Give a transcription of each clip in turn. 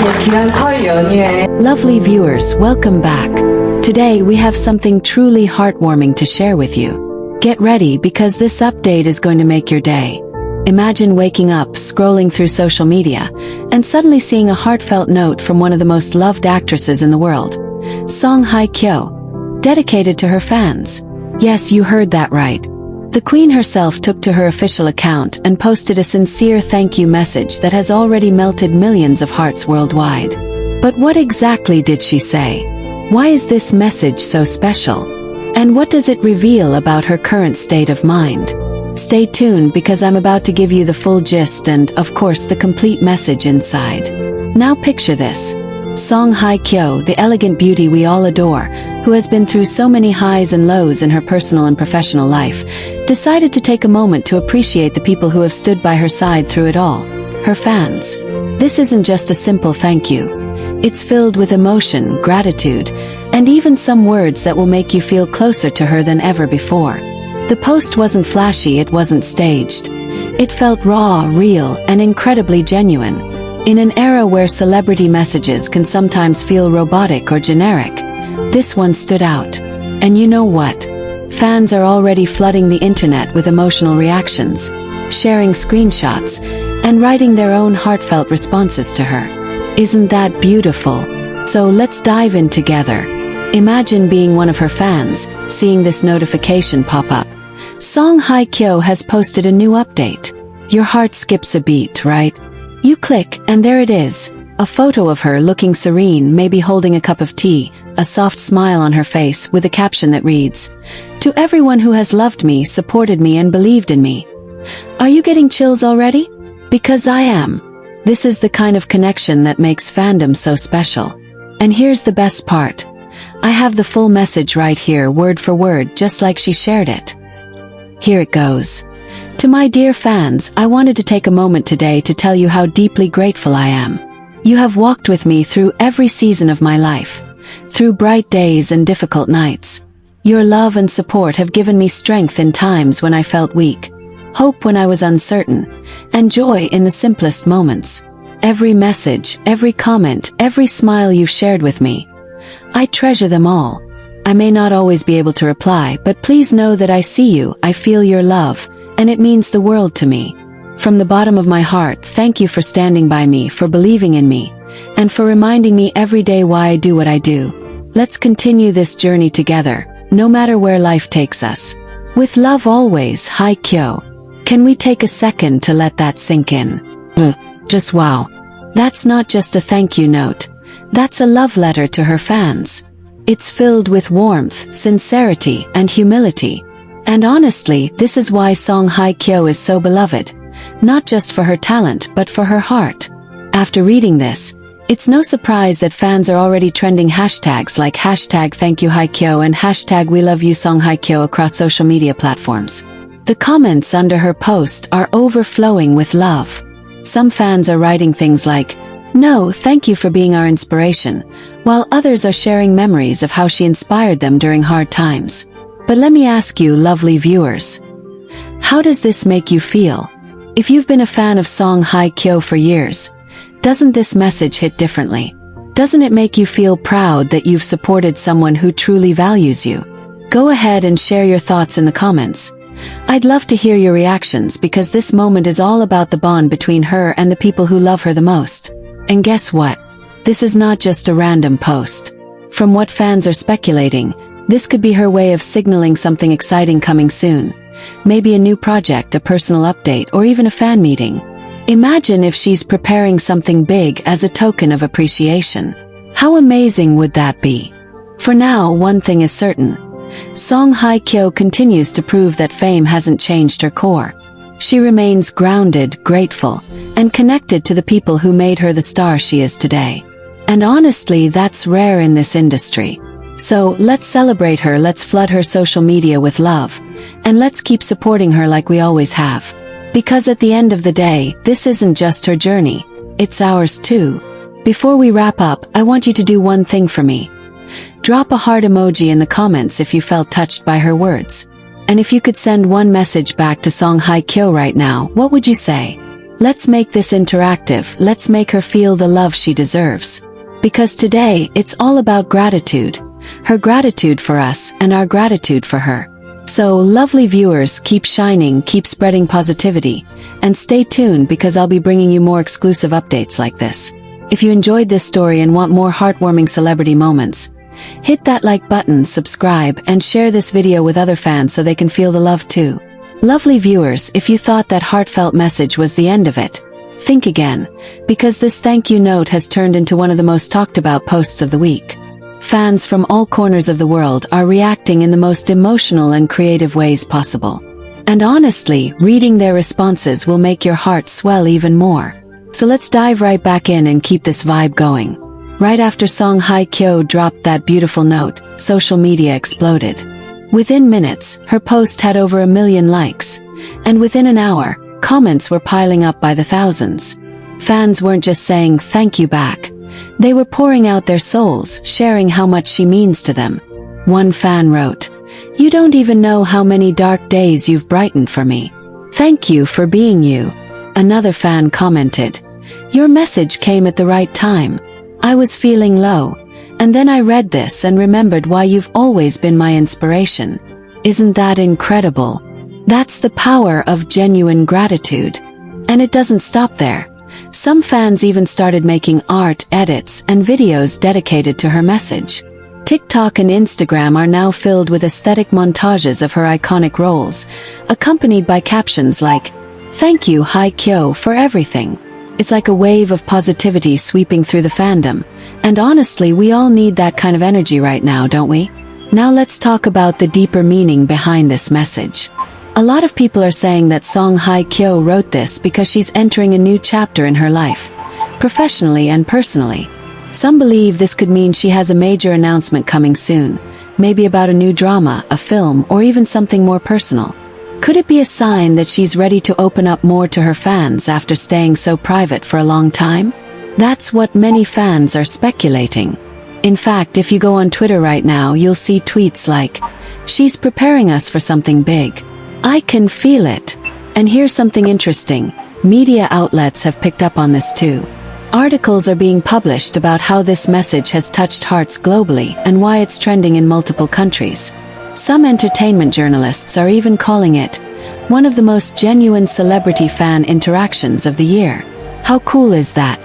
이렇게 귀한 설 연휴에 Lovely viewers, welcome back. Today we have something truly heartwarming to share with you. Get ready because this update is going to make your day. Imagine waking up, scrolling through social media, and suddenly seeing a heartfelt note from one of the most loved actresses in the world. Hye Kyo, dedicated to her fans. Yes, you heard that right. The Queen herself took to her official account and posted a sincere thank you message that has already melted millions of hearts worldwide. But what exactly did she say? Why is this message so special? And what does it reveal about her current state of mind? Stay tuned because I'm about to give you the full gist and, of course, the complete message inside. Now picture this. Hye Kyo, the elegant beauty we all adore, who has been through so many highs and lows in her personal and professional life, decided to take a moment to appreciate the people who have stood by her side through it all, her fans. This isn't just a simple thank you. It's filled with emotion, gratitude, and even some words that will make you feel closer to her than ever before. The post wasn't flashy, it wasn't staged. It felt raw, real, and incredibly genuine. In an era where celebrity messages can sometimes feel robotic or generic, this one stood out. And you know what? Fans are already flooding the internet with emotional reactions, sharing screenshots, and writing their own heartfelt responses to her. Isn't that beautiful? So let's dive in together. Imagine being one of her fans, seeing this notification pop up. Hye Kyo has posted a new update. Your heart skips a beat, right? You click, and there it is. A photo of her looking serene, maybe holding a cup of tea, a soft smile on her face with a caption that reads, "To everyone who has loved me, supported me and believed in me." Are you getting chills already? Because I am. This is the kind of connection that makes fandom so special. And here's the best part. I have the full message right here, word for word, just like she shared it. Here it goes. To my dear fans, I wanted to take a moment today to tell you how deeply grateful I am. You have walked with me through every season of my life, through bright days and difficult nights. Your love and support have given me strength in times when I felt weak, hope when I was uncertain, and joy in the simplest moments. Every message, every comment, every smile you've shared with me, I treasure them all. I may not always be able to reply, but please know that I see you, I feel your love, and it means the world to me. From the bottom of my heart, thank you for standing by me, for believing in me, and for reminding me every day why I do what I do. Let's continue this journey together, no matter where life takes us. With love always, Hye Kyo. Can we take a second to let that sink in? Just wow. That's not just a thank you note. That's a love letter to her fans. It's filled with warmth, sincerity, and humility. And honestly, this is why Hye Kyo is so beloved. Not just for her talent, but for her heart. After reading this, it's no surprise that fans are already trending hashtags like hashtag thank you Hye Kyo and hashtag we love you Hye Kyo across social media platforms. The comments under her post are overflowing with love. Some fans are writing things like, "No, thank you for being our inspiration," while others are sharing memories of how she inspired them during hard times. But let me ask you, lovely viewers, how does this make you feel? If you've been a fan of Hye Kyo for years, doesn't this message hit differently? Doesn't it make you feel proud that you've supported someone who truly values you? Go ahead and share your thoughts in the comments. I'd love to hear your reactions because this moment is all about the bond between her and the people who love her the most. And guess what? This is not just a random post. From what fans are speculating, this could be her way of signaling something exciting coming soon. Maybe a new project, a personal update, or even a fan meeting. Imagine if she's preparing something big as a token of appreciation. How amazing would that be? For now, one thing is certain. Hye Kyo continues to prove that fame hasn't changed her core. She remains grounded, grateful, and connected to the people who made her the star she is today. And honestly, that's rare in this industry. So, let's celebrate her, let's flood her social media with love, and let's keep supporting her like we always have. Because at the end of the day, this isn't just her journey, it's ours too. Before we wrap up, I want you to do one thing for me. Drop a heart emoji in the comments if you felt touched by her words. And if you could send one message back to Hye Kyo right now, what would you say? Let's make this interactive, let's make her feel the love she deserves. Because today, it's all about gratitude. Her gratitude for us and our gratitude for her. So, lovely viewers, keep shining, keep spreading positivity, and stay tuned because I'll be bringing you more exclusive updates like this. If you enjoyed this story and want more heartwarming celebrity moments, hit that like button, subscribe, and share this video with other fans so they can feel the love too. Lovely viewers, if you thought that heartfelt message was the end of it, think again, because this thank you note has turned into one of the most talked about posts of the week. Fans from all corners of the world are reacting in the most emotional and creative ways possible. And honestly, reading their responses will make your heart swell even more. So let's dive right back in and keep this vibe going. Right after song Hye Kyo dropped that beautiful note, social media exploded. Within minutes, her post had over 1 million likes. And within an hour, comments were piling up by the thousands. Fans weren't just saying thank you back. They were pouring out their souls, sharing how much she means to them. One fan wrote, "You don't even know how many dark days you've brightened for me. Thank you for being you." Another fan commented, "Your message came at the right time. I was feeling low, and then I read this and remembered why you've always been my inspiration." Isn't that incredible? That's the power of genuine gratitude. And it doesn't stop there. Some fans even started making art, edits, and videos dedicated to her message. TikTok and Instagram are now filled with aesthetic montages of her iconic roles, accompanied by captions like, "Thank you, Hye Kyo, for everything." It's like a wave of positivity sweeping through the fandom, and honestly, we all need that kind of energy right now, don't we? Now let's talk about the deeper meaning behind this message. A lot of people are saying that Song Hye Kyo wrote this because she's entering a new chapter in her life, professionally and personally. Some believe this could mean she has a major announcement coming soon, maybe about a new drama, a film, or even something more personal. Could it be a sign that she's ready to open up more to her fans after staying so private for a long time? That's what many fans are speculating. In fact, if you go on Twitter right now, you'll see tweets like, "She's preparing us for something big. I can feel it." And here's something interesting. Media outlets have picked up on this too. Articles are being published about how this message has touched hearts globally and why it's trending in multiple countries. Some entertainment journalists are even calling it one of the most genuine celebrity fan interactions of the year. How cool is that?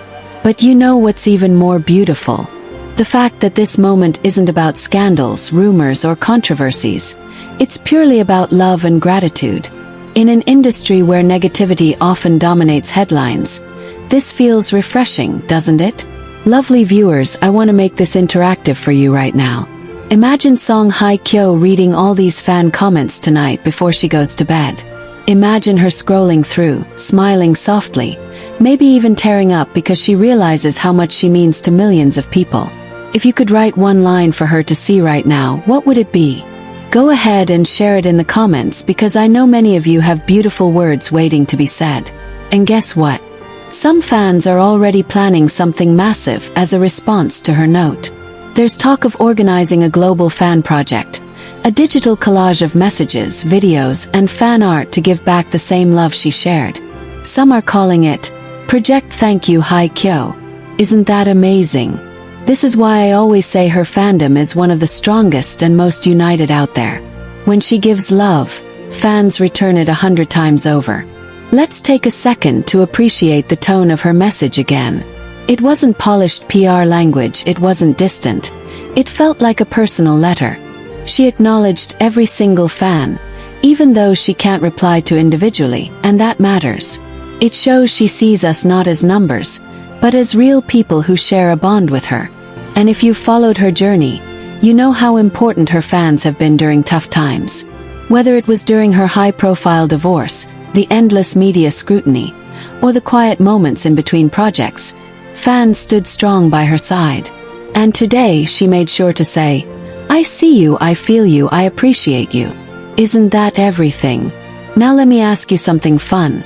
But you know what's even more beautiful? The fact that this moment isn't about scandals, rumors, or controversies. It's purely about love and gratitude. In an industry where negativity often dominates headlines, this feels refreshing, doesn't it? Lovely viewers, I want to make this interactive for you right now. Imagine Song Hye Kyo reading all these fan comments tonight before she goes to bed. Imagine her scrolling through, smiling softly, maybe even tearing up because she realizes how much she means to millions of people. If you could write one line for her to see right now, what would it be? Go ahead and share it in the comments because I know many of you have beautiful words waiting to be said. And guess what? Some fans are already planning something massive as a response to her note. There's talk of organizing a global fan project, a digital collage of messages, videos, and fan art to give back the same love she shared. Some are calling it Project Thank You Hye Kyo. Isn't that amazing? This is why I always say her fandom is one of the strongest and most united out there. When she gives love, fans return it 100 times over. Let's take a second to appreciate the tone of her message again. It wasn't polished PR language, it wasn't distant. It felt like a personal letter. She acknowledged every single fan, even though she can't reply to individually, and that matters. It shows she sees us not as numbers, but as real people who share a bond with her. And if you followed her journey, you know how important her fans have been during tough times. Whether it was during her high-profile divorce, the endless media scrutiny, or the quiet moments in between projects, fans stood strong by her side. And today she made sure to say, "I see you, I feel you, I appreciate you." Isn't that everything? Now let me ask you something fun.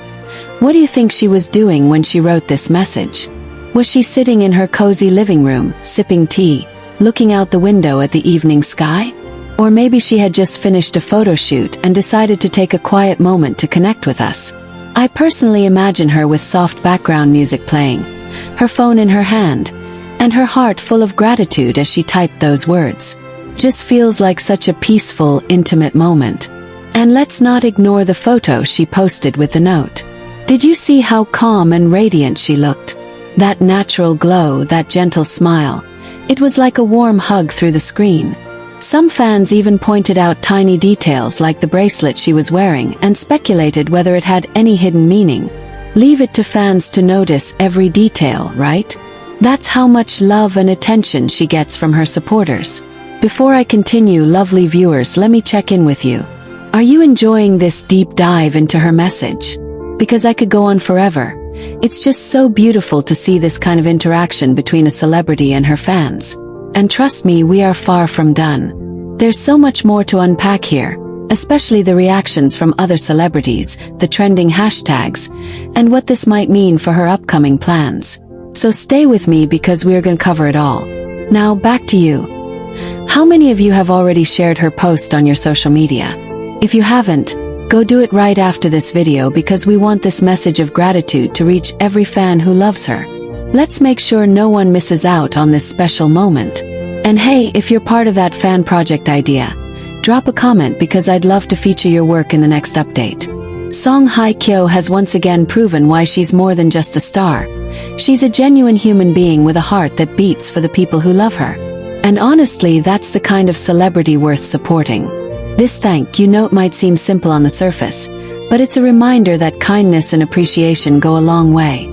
What do you think she was doing when she wrote this message? Was she sitting in her cozy living room, sipping tea, looking out the window at the evening sky? Or maybe she had just finished a photo shoot and decided to take a quiet moment to connect with us. I personally imagine her with soft background music playing, her phone in her hand, and her heart full of gratitude as she typed those words. Just feels like such a peaceful, intimate moment. And let's not ignore the photo she posted with the note. Did you see how calm and radiant she looked? That natural glow, that gentle smile. It was like a warm hug through the screen. Some fans even pointed out tiny details like the bracelet she was wearing and speculated whether it had any hidden meaning. Leave it to fans to notice every detail, right? That's how much love and attention she gets from her supporters. Before I continue, lovely viewers, let me check in with you. Are you enjoying this deep dive into her message? Because I could go on forever. It's just so beautiful to see this kind of interaction between a celebrity and her fans. And trust me, we are far from done. There's so much more to unpack here, especially the reactions from other celebrities, the trending hashtags, and what this might mean for her upcoming plans. So stay with me because we're going to cover it all. Now back to you. How many of you have already shared her post on your social media? If you haven't, go do it right after this video because we want this message of gratitude to reach every fan who loves her. Let's make sure no one misses out on this special moment. And hey, if you're part of that fan project idea, drop a comment because I'd love to feature your work in the next update. Song Hye Kyo has once again proven why she's more than just a star. She's a genuine human being with a heart that beats for the people who love her. And honestly, that's the kind of celebrity worth supporting. This thank you note might seem simple on the surface, but it's a reminder that kindness and appreciation go a long way.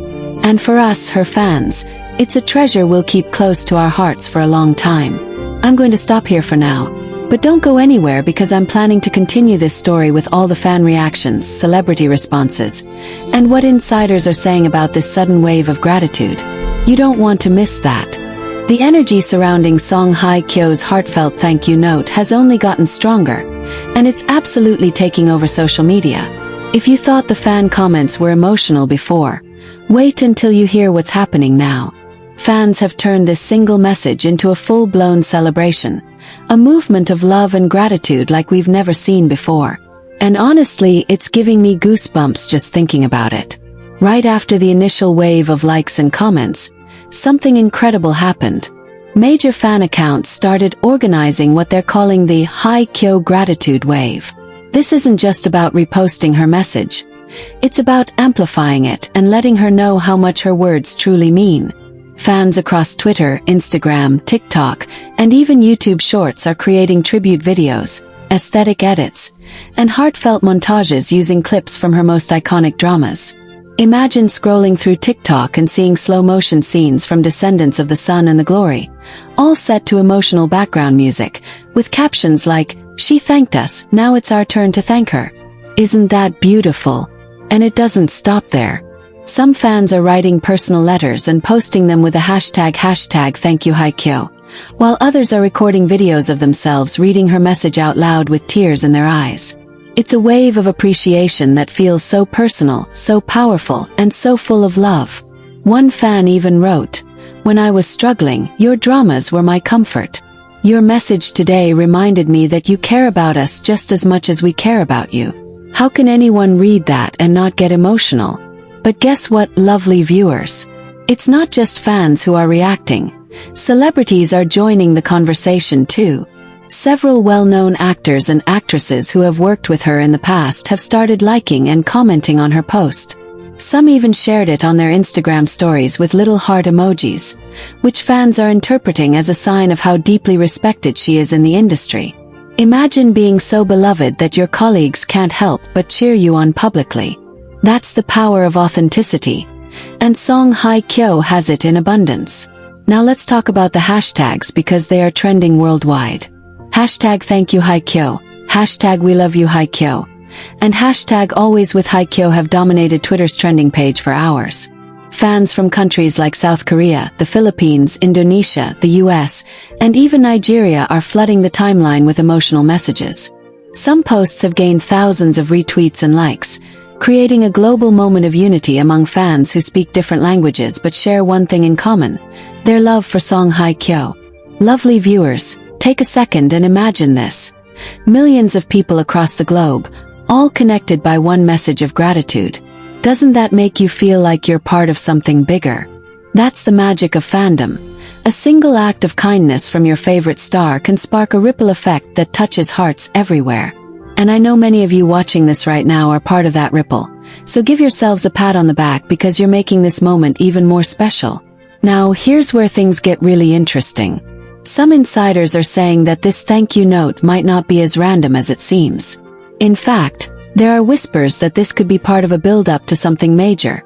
And for us, her fans, it's a treasure we'll keep close to our hearts for a long time. I'm going to stop here for now, but don't go anywhere because I'm planning to continue this story with all the fan reactions, celebrity responses, and what insiders are saying about this sudden wave of gratitude. You don't want to miss that. The energy surrounding Song Hye Kyo's heartfelt thank you note has only gotten stronger, and it's absolutely taking over social media. If you thought the fan comments were emotional before, wait until you hear what's happening now. Fans have turned this single message into a full-blown celebration, a movement of love and gratitude like we've never seen before. And honestly, it's giving me goosebumps just thinking about it. Right after the initial wave of likes and comments, something incredible happened. Major fan accounts started organizing what they're calling the Hye Kyo gratitude wave. This isn't just about reposting her message. It's about amplifying it and letting her know how much her words truly mean. Fans across Twitter, Instagram, TikTok, and even YouTube Shorts are creating tribute videos, aesthetic edits, and heartfelt montages using clips from her most iconic dramas. Imagine scrolling through TikTok and seeing slow-motion scenes from Descendants of the Sun and the Glory, all set to emotional background music, with captions like, "She thanked us, now it's our turn to thank her." Isn't that beautiful? And it doesn't stop there. Some fans are writing personal letters and posting them with the hashtag #ThankYouHyeKyo, while others are recording videos of themselves reading her message out loud with tears in their eyes. It's a wave of appreciation that feels so personal, so powerful, and so full of love. One fan even wrote, "When I was struggling, your dramas were my comfort. Your message today reminded me that you care about us just as much as we care about you." How can anyone read that and not get emotional? But guess what, lovely viewers? It's not just fans who are reacting. Celebrities are joining the conversation too. Several well-known actors and actresses who have worked with her in the past have started liking and commenting on her post. Some even shared it on their Instagram stories with little heart emojis, which fans are interpreting as a sign of how deeply respected she is in the industry. Imagine being so beloved that your colleagues can't help but cheer you on publicly. That's the power of authenticity. And Song Hye Kyo has it in abundance. Now let's talk about the hashtags because they are trending worldwide. Hashtag thank you Hye Kyo, hashtag we love you Hye Kyo, and hashtag always with Hye Kyo have dominated Twitter's trending page for hours. Fans from countries like South Korea, the Philippines, Indonesia, the US, and even Nigeria are flooding the timeline with emotional messages. Some posts have gained thousands of retweets and likes, creating a global moment of unity among fans who speak different languages but share one thing in common: their love for Song Hye Kyo. Lovely viewers, take a second and imagine this. Millions of people across the globe, all connected by one message of gratitude. Doesn't that make you feel like you're part of something bigger? That's the magic of fandom. A single act of kindness from your favorite star can spark a ripple effect that touches hearts everywhere. And I know many of you watching this right now are part of that ripple, so give yourselves a pat on the back because you're making this moment even more special. Now, here's where things get really interesting. Some insiders are saying that this thank you note might not be as random as it seems. In fact, there are whispers that this could be part of a build-up to something major,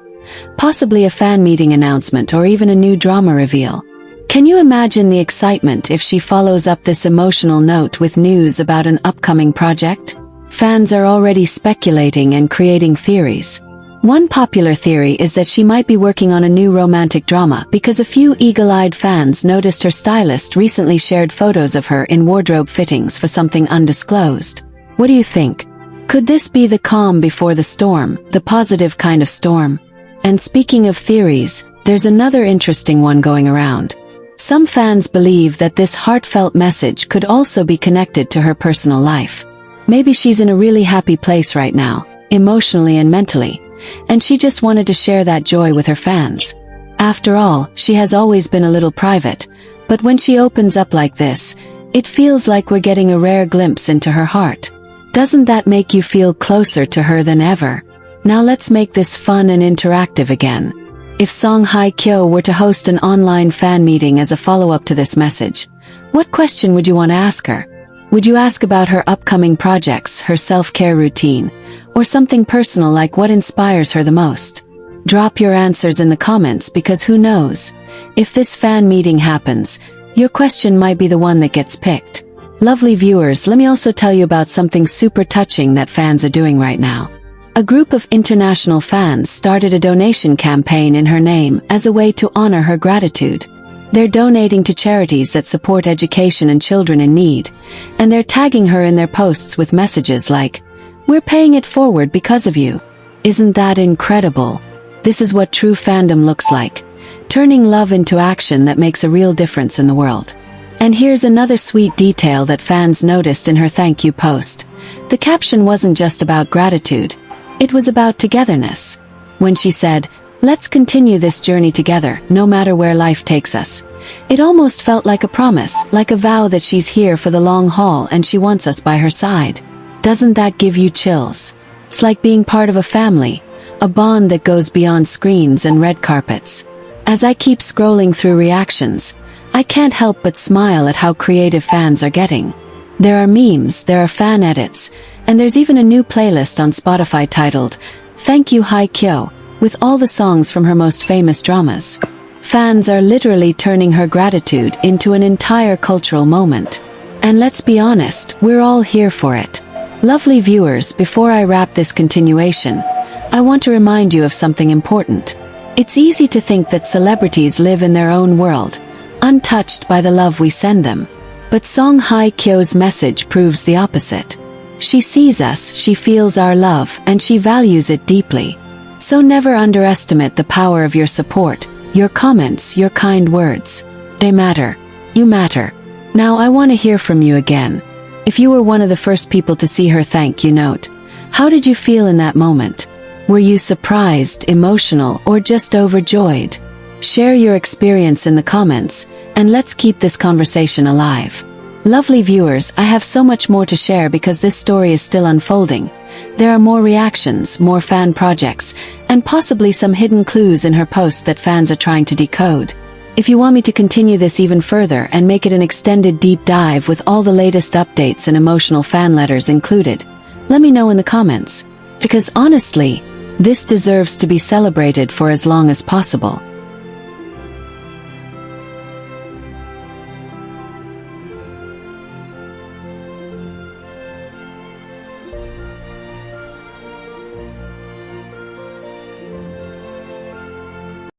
possibly a fan meeting announcement or even a new drama reveal. Can you imagine the excitement if she follows up this emotional note with news about an upcoming project? Fans are already speculating and creating theories. One popular theory is that she might be working on a new romantic drama because a few eagle-eyed fans noticed her stylist recently shared photos of her in wardrobe fittings for something undisclosed. What do you think? Could this be the calm before the storm, the positive kind of storm? And speaking of theories, there's another interesting one going around. Some fans believe that this heartfelt message could also be connected to her personal life. Maybe she's in a really happy place right now, emotionally and mentally, and she just wanted to share that joy with her fans. After all, she has always been a little private, but when she opens up like this, it feels like we're getting a rare glimpse into her heart. Doesn't that make you feel closer to her than ever? Now let's make this fun and interactive again. If Hye Kyo were to host an online fan meeting as a follow-up to this message, what question would you want to ask her? Would you ask about her upcoming projects, her self-care routine, or something personal like what inspires her the most? Drop your answers in the comments because who knows? If this fan meeting happens, your question might be the one that gets picked. Lovely viewers, let me also tell you about something super touching that fans are doing right now. A group of international fans started a donation campaign in her name as a way to honor her gratitude. They're donating to charities that support education and children in need, and they're tagging her in their posts with messages like, "We're paying it forward because of you." Isn't that incredible? This is what true fandom looks like, turning love into action that makes a real difference in the world. And here's another sweet detail that fans noticed in her thank you post. The caption wasn't just about gratitude. It was about togetherness. When she said, "Let's continue this journey together, no matter where life takes us," it almost felt like a promise, like a vow that she's here for the long haul and she wants us by her side. Doesn't that give you chills? It's like being part of a family, a bond that goes beyond screens and red carpets. As I keep scrolling through reactions, I can't help but smile at how creative fans are getting. There are memes, there are fan edits, and there's even a new playlist on Spotify titled, "Thank You Hye Kyo," with all the songs from her most famous dramas. Fans are literally turning her gratitude into an entire cultural moment. And let's be honest, we're all here for it. Lovely viewers, before I wrap this continuation, I want to remind you of something important. It's easy to think that celebrities live in their own world, untouched by the love we send them. But Hye Kyo's message proves the opposite. She sees us, she feels our love, and she values it deeply. So never underestimate the power of your support, your comments, your kind words. They matter. You matter. Now I want to hear from you again. If you were one of the first people to see her thank you note, how did you feel in that moment? Were you surprised, emotional, or just overjoyed? Share your experience in the comments, and let's keep this conversation alive. Lovely viewers, I have so much more to share because this story is still unfolding. There are more reactions, more fan projects, and possibly some hidden clues in her post that fans are trying to decode. If you want me to continue this even further and make it an extended deep dive with all the latest updates and emotional fan letters included, let me know in the comments. Because honestly, this deserves to be celebrated for as long as possible.